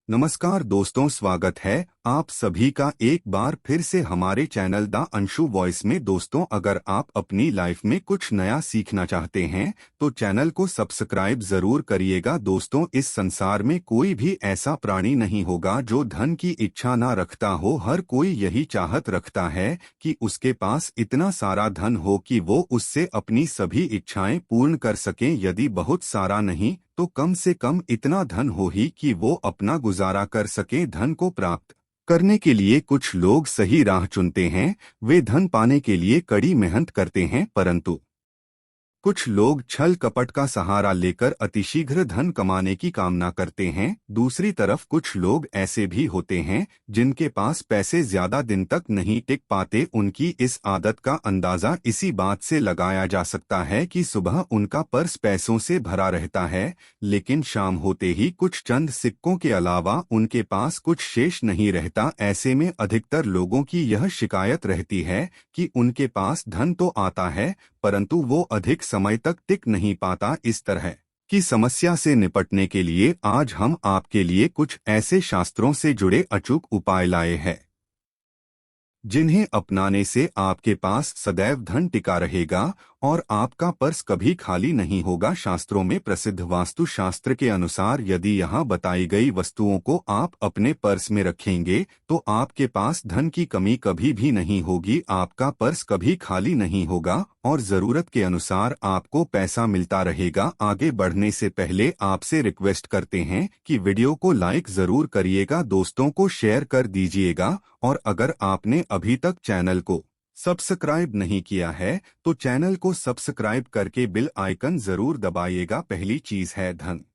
नमस्कार दोस्तों, स्वागत है आप सभी का एक बार फिर से हमारे चैनल द अंशु वॉइस में। दोस्तों, अगर आप अपनी लाइफ में कुछ नया सीखना चाहते हैं तो चैनल को सब्सक्राइब जरूर करिएगा। दोस्तों, इस संसार में कोई भी ऐसा प्राणी नहीं होगा जो धन की इच्छा ना रखता हो। हर कोई यही चाहत रखता है कि उसके पास इतना सारा धन हो कि वो उससे अपनी सभी इच्छाएं पूर्ण कर सकें। यदि बहुत सारा नहीं तो कम से कम इतना धन हो ही कि वो अपना गुजारा कर सके। धन को प्राप्त करने के लिए कुछ लोग सही राह चुनते हैं, वे धन पाने के लिए कड़ी मेहनत करते हैं, परंतु कुछ लोग छल कपट का सहारा लेकर अतिशीघ्र धन कमाने की कामना करते हैं। दूसरी तरफ कुछ लोग ऐसे भी होते हैं जिनके पास पैसे ज्यादा दिन तक नहीं टिक पाते। उनकी इस आदत का अंदाजा इसी बात से लगाया जा सकता है कि सुबह उनका पर्स पैसों से भरा रहता है, लेकिन शाम होते ही कुछ चंद सिक्कों के अलावा उनके पास कुछ शेष नहीं रहता। ऐसे में अधिकतर लोगों की यह शिकायत रहती है कि उनके पास धन तो आता है परंतु वो अधिक समय तक टिक नहीं पाता। इस तरह की समस्या से निपटने के लिए आज हम आपके लिए कुछ ऐसे शास्त्रों से जुड़े अचूक उपाय लाए हैं जिन्हें अपनाने से आपके पास सदैव धन टिका रहेगा और आपका पर्स कभी खाली नहीं होगा। शास्त्रों में प्रसिद्ध वास्तु शास्त्र के अनुसार यदि यहाँ बताई गई वस्तुओं को आप अपने पर्स में रखेंगे तो आपके पास धन की कमी कभी भी नहीं होगी, आपका पर्स कभी खाली नहीं होगा और जरूरत के अनुसार आपको पैसा मिलता रहेगा। आगे बढ़ने से पहले आपसे रिक्वेस्ट करते हैं कि वीडियो को लाइक जरूर करिएगा, दोस्तों को शेयर कर दीजिएगा और अगर आपने अभी तक चैनल को सब्सक्राइब नहीं किया है तो चैनल को सब्सक्राइब करके बेल आइकन जरूर दबाइएगा। पहली चीज है धन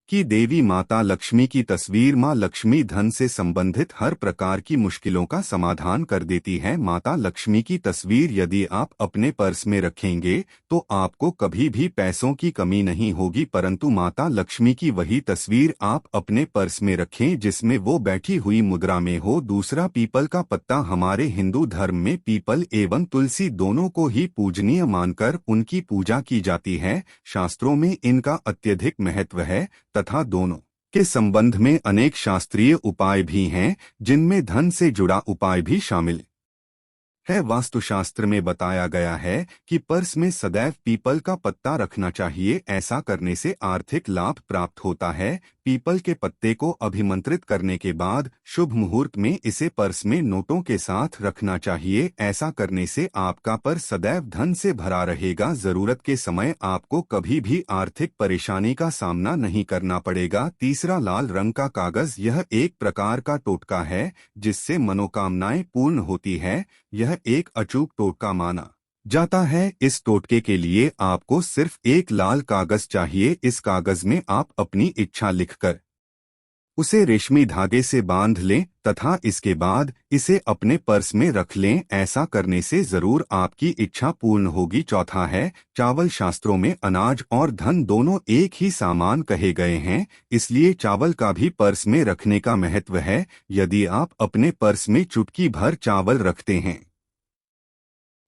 की देवी माता लक्ष्मी की तस्वीर। माँ लक्ष्मी धन से संबंधित हर प्रकार की मुश्किलों का समाधान कर देती है। माता लक्ष्मी की तस्वीर यदि आप अपने पर्स में रखेंगे तो आपको कभी भी पैसों की कमी नहीं होगी, परंतु माता लक्ष्मी की वही तस्वीर आप अपने पर्स में रखें जिसमें वो बैठी हुई मुद्रा में हो। दूसरा, पीपल का पत्ता। हमारे हिंदू धर्म में पीपल एवं तुलसी दोनों को ही पूजनीय मानकर उनकी पूजा की जाती है। शास्त्रों में इनका अत्यधिक महत्व है तथा दोनों के संबंध में अनेक शास्त्रीय उपाय भी हैं जिनमें धन से जुड़ा उपाय भी शामिल है। वास्तुशास्त्र में बताया गया है कि पर्स में सदैव पीपल का पत्ता रखना चाहिए, ऐसा करने से आर्थिक लाभ प्राप्त होता है। पीपल के पत्ते को अभिमंत्रित करने के बाद शुभ मुहूर्त में इसे पर्स में नोटों के साथ रखना चाहिए। ऐसा करने से आपका पर्स सदैव धन से भरा रहेगा, जरूरत के समय आपको कभी भी आर्थिक परेशानी का सामना नहीं करना पड़ेगा। तीसरा, लाल रंग का कागज। यह एक प्रकार का टोटका है जिससे मनोकामनाएं पूर्ण होती है। यह एक अचूक टोटका माना जाता है। इस टोटके के लिए आपको सिर्फ एक लाल कागज चाहिए। इस कागज में आप अपनी इच्छा लिखकर उसे रेशमी धागे से बांध लें तथा इसके बाद इसे अपने पर्स में रख लें। ऐसा करने से जरूर आपकी इच्छा पूर्ण होगी। चौथा है चावल। शास्त्रों में अनाज और धन दोनों एक ही सामान कहे गए हैं, इसलिए चावल का भी पर्स में रखने का महत्व है। यदि आप अपने पर्स में चुटकी भर चावल रखते हैं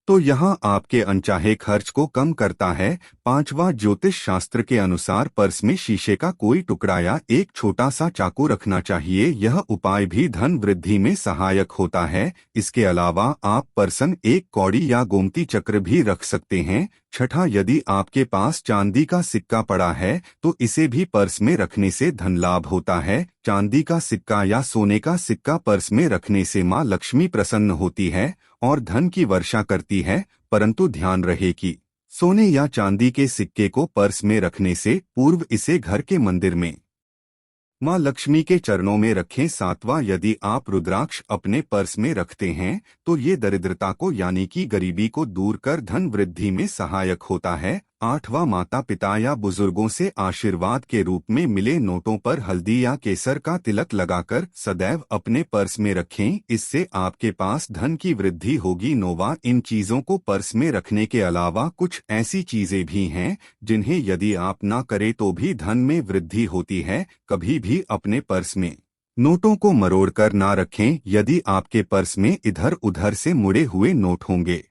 तो यहाँ आपके अनचाहे खर्च को कम करता है। पांचवा, ज्योतिष शास्त्र के अनुसार पर्स में शीशे का कोई टुकड़ा या एक छोटा सा चाकू रखना चाहिए। यह उपाय भी धन वृद्धि में सहायक होता है। इसके अलावा आप पर्सन एक कौड़ी या गोमती चक्र भी रख सकते हैं। छठा, यदि आपके पास चांदी का सिक्का पड़ा है तो इसे भी पर्स में रखने से धन लाभ होता है। चांदी का सिक्का या सोने का सिक्का पर्स में रखने से माँ लक्ष्मी प्रसन्न होती है और धन की वर्षा करती है, परंतु ध्यान रहे कि सोने या चांदी के सिक्के को पर्स में रखने से पूर्व इसे घर के मंदिर में माँ लक्ष्मी के चरणों में रखें। सातवां, यदि आप रुद्राक्ष अपने पर्स में रखते हैं तो ये दरिद्रता को यानी कि गरीबी को दूर कर धन वृद्धि में सहायक होता है। आठवां, माता पिता या बुजुर्गों से आशीर्वाद के रूप में मिले नोटों पर हल्दी या केसर का तिलक लगाकर सदैव अपने पर्स में रखें, इससे आपके पास धन की वृद्धि होगी। नौवां, इन चीजों को पर्स में रखने के अलावा कुछ ऐसी चीजें भी हैं जिन्हें यदि आप ना करें तो भी धन में वृद्धि होती है। कभी भी अपने पर्स में नोटों को मरोड़कर ना रखें। यदि आपके पर्स में इधर उधर से मुड़े हुए नोट होंगे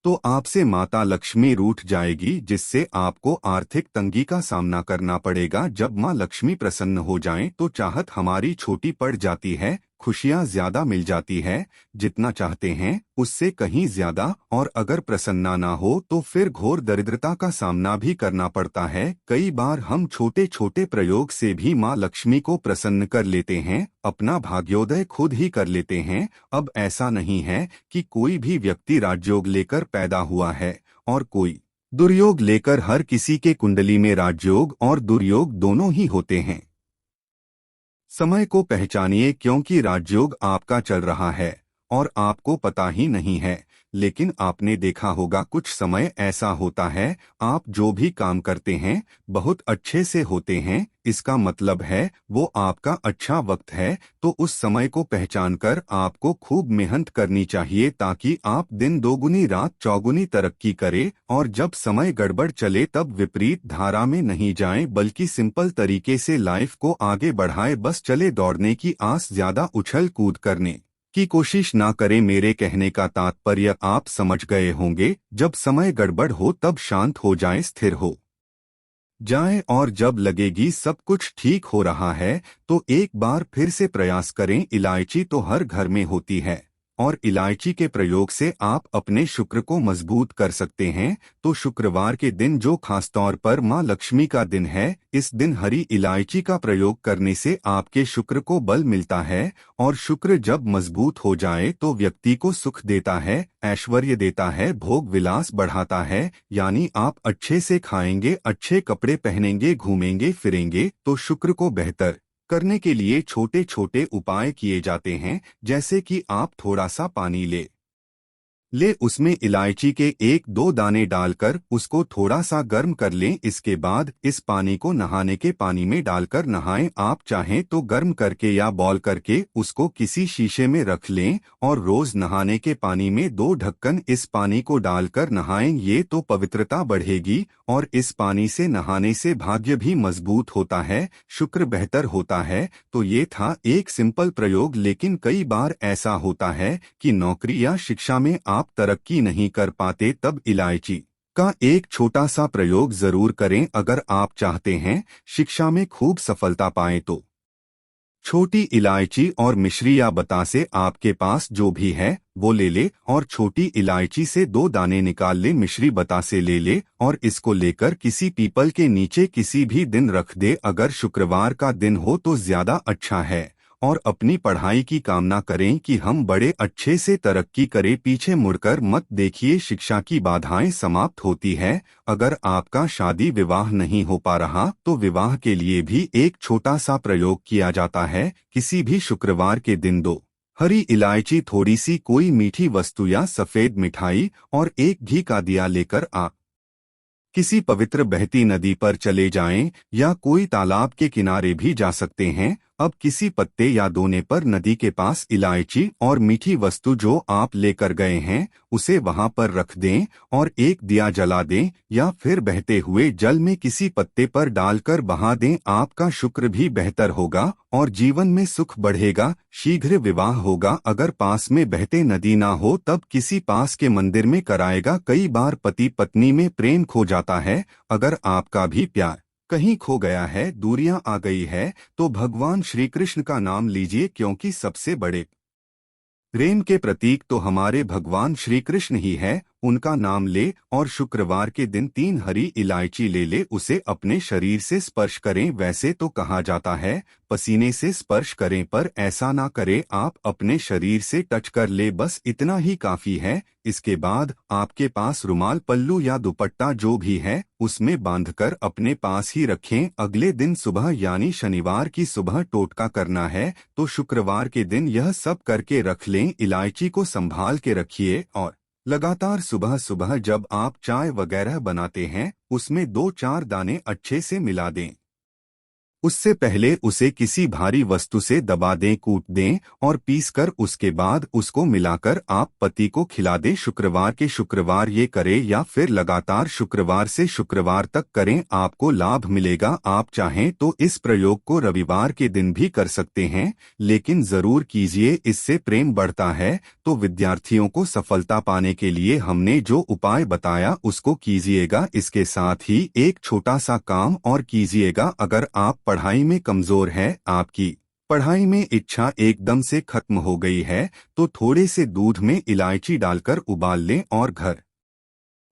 तो आपसे माता लक्ष्मी रूठ जाएगी, जिससे आपको आर्थिक तंगी का सामना करना पड़ेगा। जब माँ लक्ष्मी प्रसन्न हो जाएं तो चाहत हमारी छोटी पड़ जाती है, खुशियाँ ज्यादा मिल जाती है, जितना चाहते हैं उससे कहीं ज्यादा। और अगर प्रसन्ना ना हो तो फिर घोर दरिद्रता का सामना भी करना पड़ता है। कई बार हम छोटे छोटे प्रयोग से भी माँ लक्ष्मी को प्रसन्न कर लेते हैं, अपना भाग्योदय खुद ही कर लेते हैं। अब ऐसा नहीं है कि कोई भी व्यक्ति राजयोग लेकर पैदा हुआ है और कोई दुर्योग लेकर। हर किसी के कुंडली में राजयोग और दुर्योग दोनों ही होते हैं। समय को पहचानिए, क्योंकि राजयोग आपका चल रहा है और आपको पता ही नहीं है। लेकिन आपने देखा होगा कुछ समय ऐसा होता है, आप जो भी काम करते हैं बहुत अच्छे से होते हैं, इसका मतलब है वो आपका अच्छा वक्त है। तो उस समय को पहचान कर आपको खूब मेहनत करनी चाहिए, ताकि आप दिन दोगुनी रात चौगुनी तरक्की करें। और जब समय गड़बड़ चले तब विपरीत धारा में नहीं जाएं, बल्कि सिंपल तरीके से लाइफ को आगे बढ़ाएं। बस चले दौड़ने की आस, ज्यादा उछल कूद करने की कोशिश ना करें। मेरे कहने का तात्पर्य आप समझ गए होंगे। जब समय गड़बड़ हो तब शांत हो जाएं, स्थिर हो जाएं, और जब लगेगी सब कुछ ठीक हो रहा है तो एक बार फिर से प्रयास करें। इलायची तो हर घर में होती है और इलायची के प्रयोग से आप अपने शुक्र को मजबूत कर सकते हैं। तो शुक्रवार के दिन, जो खासतौर पर माँ लक्ष्मी का दिन है, इस दिन हरी इलायची का प्रयोग करने से आपके शुक्र को बल मिलता है। और शुक्र जब मजबूत हो जाए तो व्यक्ति को सुख देता है, ऐश्वर्य देता है, भोग विलास बढ़ाता है। यानी आप अच्छे से खाएंगे, अच्छे कपड़े पहनेंगे, घूमेंगे फिरेंगे। तो शुक्र को बेहतर करने के लिए छोटे छोटे उपाय किए जाते हैं, जैसे कि आप थोड़ा सा पानी ले उसमें इलायची के 1-2 दाने डालकर उसको थोड़ा सा गर्म कर लें। इसके बाद इस पानी को नहाने के पानी में डालकर नहाएं। आप चाहें तो गर्म करके या बॉयल करके उसको किसी शीशे में रख लें और रोज नहाने के पानी में 2 ढक्कन इस पानी को डालकर नहाएं। ये तो पवित्रता बढ़ेगी और इस पानी से नहाने से भाग्य भी मजबूत होता है, शुक्र बेहतर होता है। तो ये था एक सिंपल प्रयोग, लेकिन कई बार ऐसा होता है कि नौकरी या शिक्षा में आप तरक्की नहीं कर पाते, तब इलायची का एक छोटा सा प्रयोग जरूर करें। अगर आप चाहते हैं शिक्षा में खूब सफलता पाएं तो छोटी इलायची और मिश्री या बतासे आपके पास जो भी है वो ले ले और छोटी इलायची से 2 दाने निकाल ले, मिश्री बतासे ले ले और इसको लेकर किसी पीपल के नीचे किसी भी दिन रख दे। अगर शुक्रवार का दिन हो तो ज्यादा अच्छा है। और अपनी पढ़ाई की कामना करें कि हम बड़े अच्छे से तरक्की करें। पीछे मुड़कर मत देखिए, शिक्षा की बाधाएं समाप्त होती है। अगर आपका शादी विवाह नहीं हो पा रहा तो विवाह के लिए भी एक छोटा सा प्रयोग किया जाता है। किसी भी शुक्रवार के दिन 2 हरी इलायची, थोड़ी सी कोई मीठी वस्तु या सफेद मिठाई और एक घी का दिया लेकर आप किसी पवित्र बहती नदी पर चले जाएं या कोई तालाब के किनारे भी जा सकते हैं। अब किसी पत्ते या दोने पर नदी के पास इलायची और मीठी वस्तु जो आप लेकर गए हैं उसे वहां पर रख दें और एक दिया जला दें, या फिर बहते हुए जल में किसी पत्ते पर डालकर बहा दें। आपका शुक्र भी बेहतर होगा और जीवन में सुख बढ़ेगा, शीघ्र विवाह होगा। अगर पास में बहते नदी ना हो तब किसी पास के मंदिर में कराएगा। कई बार पति पत्नी में प्रेम खो जाता है। अगर आपका भी प्यार कहीं खो गया है, दूरियां आ गई है, तो भगवान श्री कृष्ण का नाम लीजिए, क्योंकि सबसे बड़े प्रेम के प्रतीक तो हमारे भगवान श्री कृष्ण ही है। उनका नाम ले और शुक्रवार के दिन 3 हरी इलायची ले ले, उसे अपने शरीर से स्पर्श करें। वैसे तो कहा जाता है पसीने से स्पर्श करें, पर ऐसा ना करें, आप अपने शरीर से टच कर ले, बस इतना ही काफी है। इसके बाद आपके पास रुमाल, पल्लू या दुपट्टा जो भी है उसमें बांधकर अपने पास ही रखें। अगले दिन सुबह यानी शनिवार की सुबह टोटका करना है, तो शुक्रवार के दिन यह सब करके रख लें। इलायची को संभाल के रखिए और लगातार सुबह सुबह जब आप चाय वगैरह बनाते हैं उसमें 2-4 दाने अच्छे से मिला दें। उससे पहले उसे किसी भारी वस्तु से दबा दें, कूट दें और पीसकर उसके बाद उसको मिलाकर आप पति को खिला दें। शुक्रवार के शुक्रवार ये करें या फिर लगातार शुक्रवार से शुक्रवार तक करें, आपको लाभ मिलेगा। आप चाहें तो इस प्रयोग को रविवार के दिन भी कर सकते हैं, लेकिन जरूर कीजिए, इससे प्रेम बढ़ता है। तो विद्यार्थियों को सफलता पाने के लिए हमने जो उपाय बताया उसको कीजिएगा। इसके साथ ही एक छोटा सा काम और कीजिएगा। अगर आप पढ़ाई में कमजोर है, आपकी पढ़ाई में इच्छा एकदम से खत्म हो गई है, तो थोड़े से दूध में इलायची डालकर उबाल लें और घर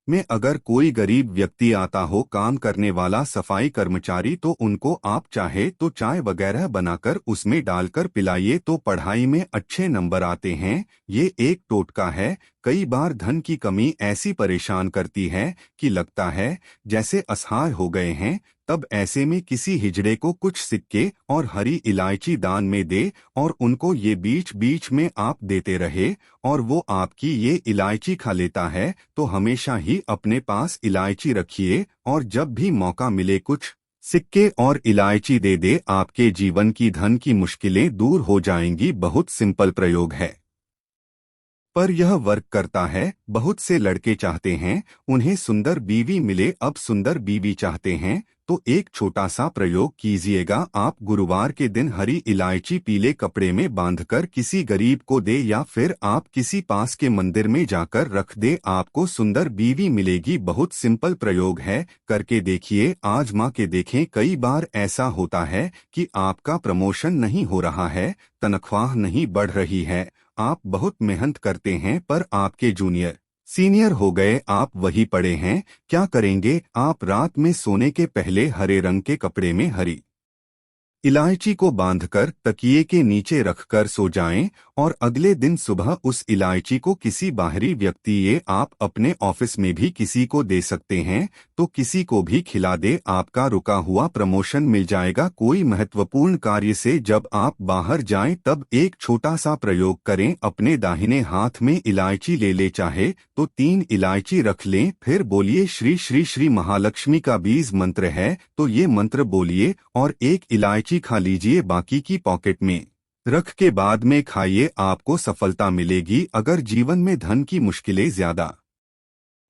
में अगर कोई गरीब व्यक्ति आता हो, काम करने वाला सफाई कर्मचारी, तो उनको आप चाहे तो चाय वगैरह बनाकर उसमें डालकर पिलाइए, तो पढ़ाई में अच्छे नंबर आते हैं। ये एक टोटका है। कई बार धन की कमी ऐसी परेशान करती है कि लगता है जैसे असहाय हो गए हैं। तब ऐसे में किसी हिजड़े को कुछ सिक्के और हरी इलायची दान में दे और उनको ये बीच बीच में आप देते रहे और वो आपकी ये इलायची खा लेता है, तो हमेशा ही अपने पास इलायची रखिए और जब भी मौका मिले कुछ सिक्के और इलायची दे दे। आपके जीवन की धन की मुश्किलें दूर हो जाएंगी। बहुत सिंपल प्रयोग है, पर यह वर्क करता है। बहुत से लड़के चाहते हैं उन्हें सुंदर बीवी मिले, अब सुंदर बीवी चाहते हैं तो एक छोटा सा प्रयोग कीजिएगा। आप गुरुवार के दिन हरी इलायची पीले कपड़े में बांधकर किसी गरीब को दे या फिर आप किसी पास के मंदिर में जाकर रख दे, आपको सुंदर बीवी मिलेगी। बहुत सिंपल प्रयोग है, करके देखिए, आजमा के देखें। कई बार ऐसा होता है कि आपका प्रमोशन नहीं हो रहा है, तनख्वाह नहीं बढ़ रही है, आप बहुत मेहनत करते हैं पर आपके जूनियर सीनियर हो गए, आप वही पड़े हैं। क्या करेंगे? आप रात में सोने के पहले हरे रंग के कपड़े में हरी इलायची को बांधकर तकिए के नीचे रखकर सो जाएं और अगले दिन सुबह उस इलायची को किसी बाहरी व्यक्ति, ये आप अपने ऑफिस में भी किसी को दे सकते हैं, तो किसी को भी खिला दे, आपका रुका हुआ प्रमोशन मिल जाएगा। कोई महत्वपूर्ण कार्य से जब आप बाहर जाएं तब एक छोटा सा प्रयोग करें, अपने दाहिने हाथ में इलायची ले चाहे तो 3 इलायची रख लें, फिर बोलिए श्री श्री श्री महालक्ष्मी का बीज मंत्र है, तो ये मंत्र बोलिए और एक इलायची खा लीजिए, बाकी की पॉकेट में रख के बाद में खाइए, आपको सफलता मिलेगी। अगर जीवन में धन की मुश्किलें ज्यादा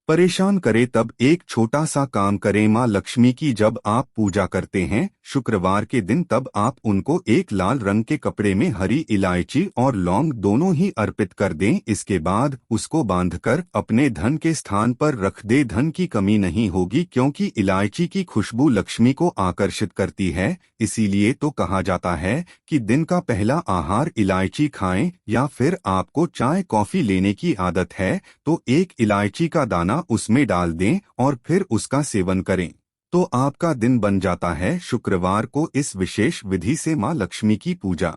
परेशान करे तब एक छोटा सा काम करें। माँ लक्ष्मी की जब आप पूजा करते हैं शुक्रवार के दिन, तब आप उनको एक लाल रंग के कपड़े में हरी इलायची और लौंग दोनों ही अर्पित कर दें। इसके बाद उसको बांधकर अपने धन के स्थान पर रख दे। धन की कमी नहीं होगी, क्योंकि इलायची की खुशबू लक्ष्मी को आकर्षित करती है। इसीलिए तो कहा जाता है कि दिन का पहला आहार इलायची खाएं। या फिर आपको चाय कॉफी लेने की आदत है तो एक इलायची का दाना उसमें डाल दें और फिर उसका सेवन करें, तो आपका दिन बन जाता है। शुक्रवार को इस विशेष विधि से माँ लक्ष्मी की पूजा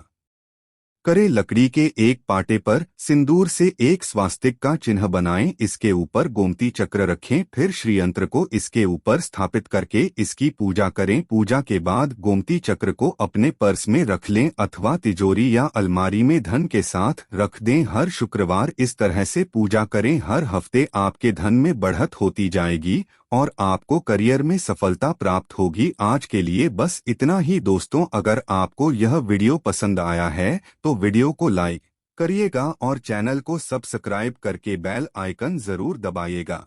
करें। लकड़ी के एक पाटे पर सिंदूर से एक स्वास्तिक का चिन्ह बनाएं, इसके ऊपर गोमती चक्र रखें, फिर श्रीयंत्र को इसके ऊपर स्थापित करके इसकी पूजा करें। पूजा के बाद गोमती चक्र को अपने पर्स में रख लें अथवा तिजोरी या अलमारी में धन के साथ रख दें। हर शुक्रवार इस तरह से पूजा करें, हर हफ्ते आपके धन में बढ़त होती जाएगी और आपको करियर में सफलता प्राप्त होगी। आज के लिए बस इतना ही दोस्तों। अगर आपको यह वीडियो पसंद आया है तो वीडियो को लाइक करिएगा और चैनल को सब्सक्राइब करके बेल आइकन जरूर दबाइएगा।